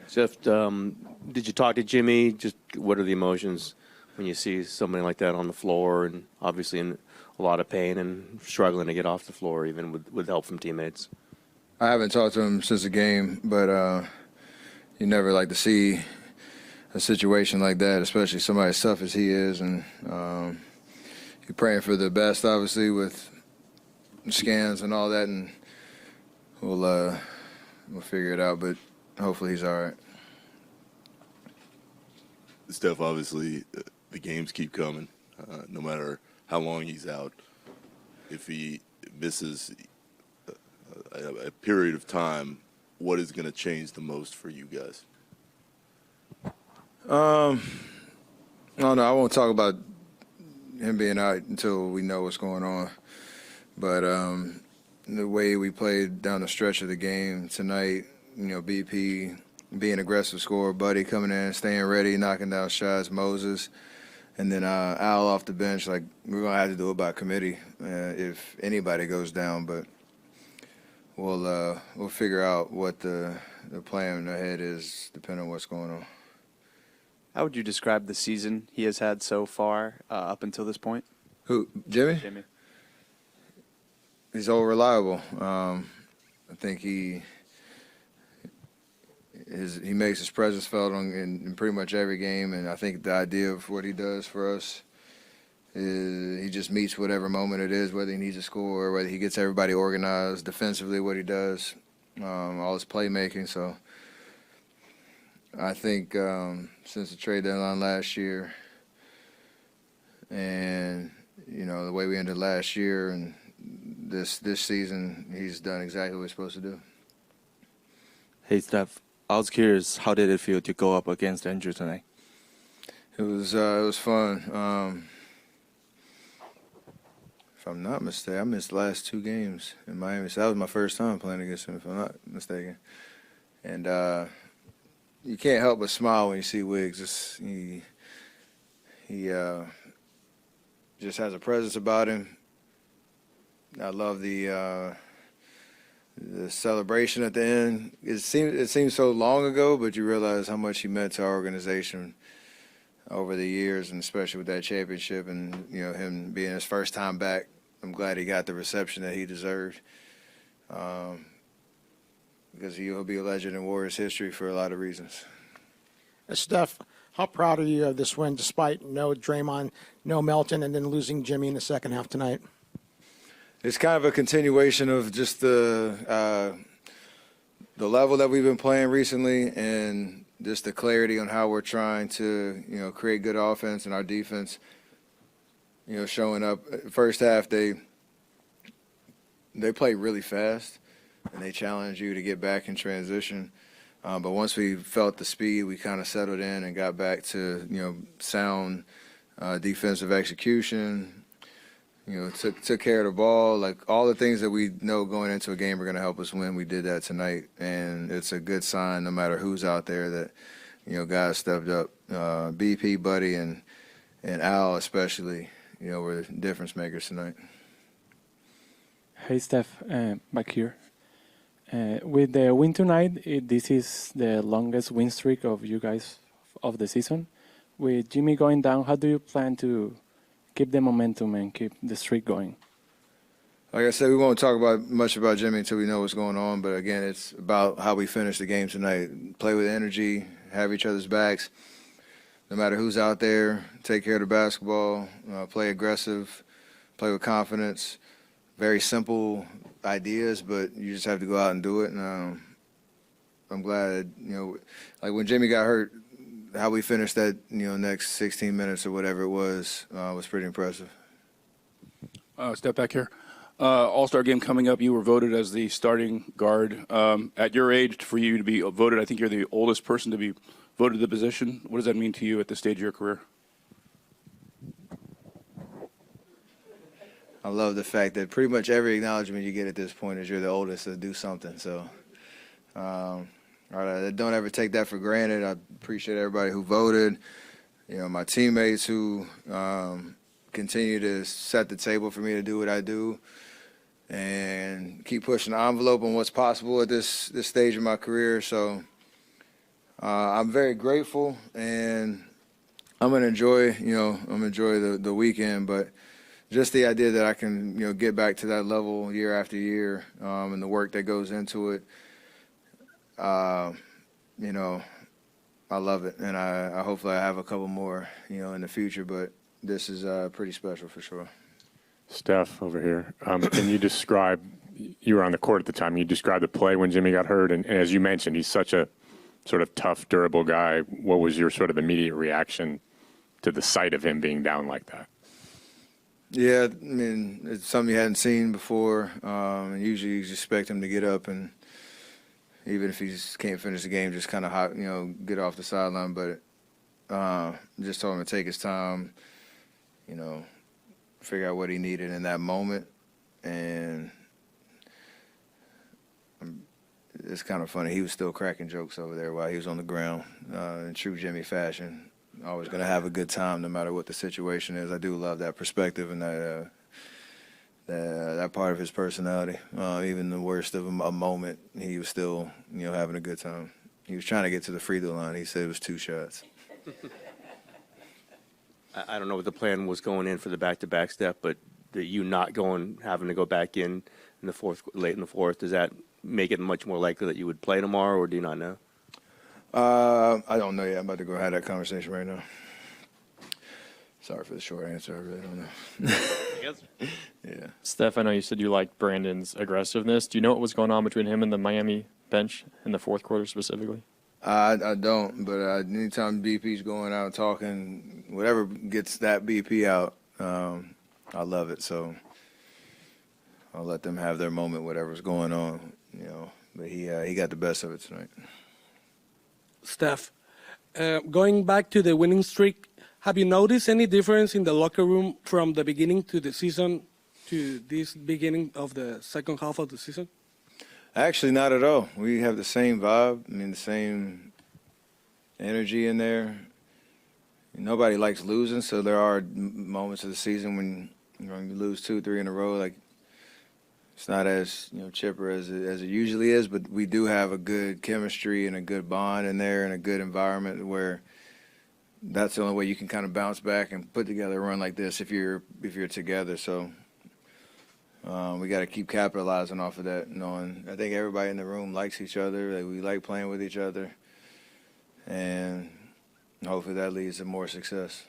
Steph, did you talk to Jimmy? Just what are the emotions when you see somebody like that on the floor and obviously in a lot of pain and struggling to get off the floor, even with help from teammates? I haven't talked to him since the game, but you never like to see a situation like that, especially somebody as tough as he is. And you're praying for the best, obviously, with scans and all that, and we'll figure it out, but hopefully he's all right. Steph, obviously, the games keep coming, no matter how long he's out. If he misses a period of time, what is going to change the most for you guys? No, I won't talk about him being out until we know what's going on. But the way we played down the stretch of the game tonight, BP being aggressive scorer, Buddy coming in, staying ready, knocking down shots, Moses, and then Al off the bench. Like, we're gonna have to do it by committee if anybody goes down. But we'll figure out what the plan ahead is, depending on what's going on. How would you describe the season he has had so far up until this point? Who, Jimmy? Jimmy. He's all reliable. I think he makes his presence felt in pretty much every game, and I think the idea of what he does for us is he just meets whatever moment it is, whether he needs a score or whether he gets everybody organized defensively, what he does, all his playmaking. So I think since the trade deadline last year and, the way we ended last year and this season, he's done exactly what he's supposed to do. Hey, Steph, I was curious, how did it feel to go up against Andrew tonight? It was fun. If I'm not mistaken, I missed the last 2 games in Miami. So that was my first time playing against him, if I'm not mistaken. And you can't help but smile when you see Wiggs. He just has a presence about him. I love the celebration at the end. It seems so long ago, but you realize how much he meant to our organization over the years, and especially with that championship and him being his first time back. I'm glad he got the reception that he deserved, because he'll be a legend in Warriors history for a lot of reasons. Steph, how proud are you of this win, despite no Draymond, no Melton, and then losing Jimmy in the second half tonight? It's kind of a continuation of just the level that we've been playing recently, and just the clarity on how we're trying to, create good offense, and our defense, showing up. First half, they play really fast, and they challenge you to get back in transition. But once we felt the speed, we kind of settled in and got back to, sound defensive execution. Took care of the ball. Like, all the things that we know going into a game are going to help us win. We did that tonight, and it's a good sign no matter who's out there that, guys stepped up. BP, Buddy, and Al especially, were difference makers tonight. Hey, Steph, back here. With the win tonight, this is the longest win streak of you guys of the season. With Jimmy going down, how do you plan to keep the momentum and keep the streak going? Like I said, we won't talk much about Jimmy until we know what's going on. But again, it's about how we finish the game tonight. Play with energy, have each other's backs. No matter who's out there, take care of the basketball, play aggressive, play with confidence. Very simple ideas, but you just have to go out and do it. And I'm glad, like when Jimmy got hurt, how we finished that, next 16 minutes or whatever it was pretty impressive. Step back here. All-Star game coming up. You were voted as the starting guard. At your age, for you to be voted, I think you're the oldest person to be voted to the position. What does that mean to you at this stage of your career? I love the fact that pretty much every acknowledgement you get at this point is you're the oldest to do something. So don't ever take that for granted. I appreciate everybody who voted, my teammates who continue to set the table for me to do what I do and keep pushing the envelope on what's possible at this stage of my career. So I'm very grateful, and I'm gonna enjoy the weekend. But just the idea that I can get back to that level year after year, and the work that goes into it, I love it, and I hopefully I have a couple more in the future. But this is pretty special for sure. Steph over here. Can you describe? You were on the court at the time. You described the play when Jimmy got hurt, and as you mentioned, he's such a sort of tough, durable guy. What was your sort of immediate reaction to the sight of him being down like that? Yeah, I mean, it's something you hadn't seen before. And usually you expect him to get up and even if he just can't finish the game, just kind of get off the sideline. But just told him to take his time, figure out what he needed in that moment. And it's kind of funny. He was still cracking jokes over there while he was on the ground in true Jimmy fashion. Always going to have a good time no matter what the situation is. I do love that perspective and that part of his personality. Even the worst of a moment, he was still having a good time. He was trying to get to the free throw line. He said it was 2 shots. I don't know what the plan was going in for the back-to-back step, but you not having to go back in the fourth, late in the fourth, does that make it much more likely that you would play tomorrow, or do you not know? I don't know yet. I'm about to go have that conversation right now. Sorry for the short answer. I really don't know. Yeah. Steph, I know you said you liked Brandon's aggressiveness. Do you know what was going on between him and the Miami bench in the fourth quarter specifically? I don't, but anytime BP's going out talking, whatever gets that BP out, I love it. So I'll let them have their moment, whatever's going on, But he got the best of it tonight. Steph, going back to the winning streak, have you noticed any difference in the locker room from the beginning to the season to this beginning of the second half of the season? Actually, not at all. We have the same vibe. I mean, the same energy in there. Nobody likes losing, so there are moments of the season when you lose 2, 3 in a row. Like it's not as chipper as it usually is, but we do have a good chemistry and a good bond in there and a good environment where that's the only way you can kind of bounce back and put together a run like this if you're together. So we got to keep capitalizing off of that. Knowing I think everybody in the room likes each other. We like playing with each other, and hopefully that leads to more success.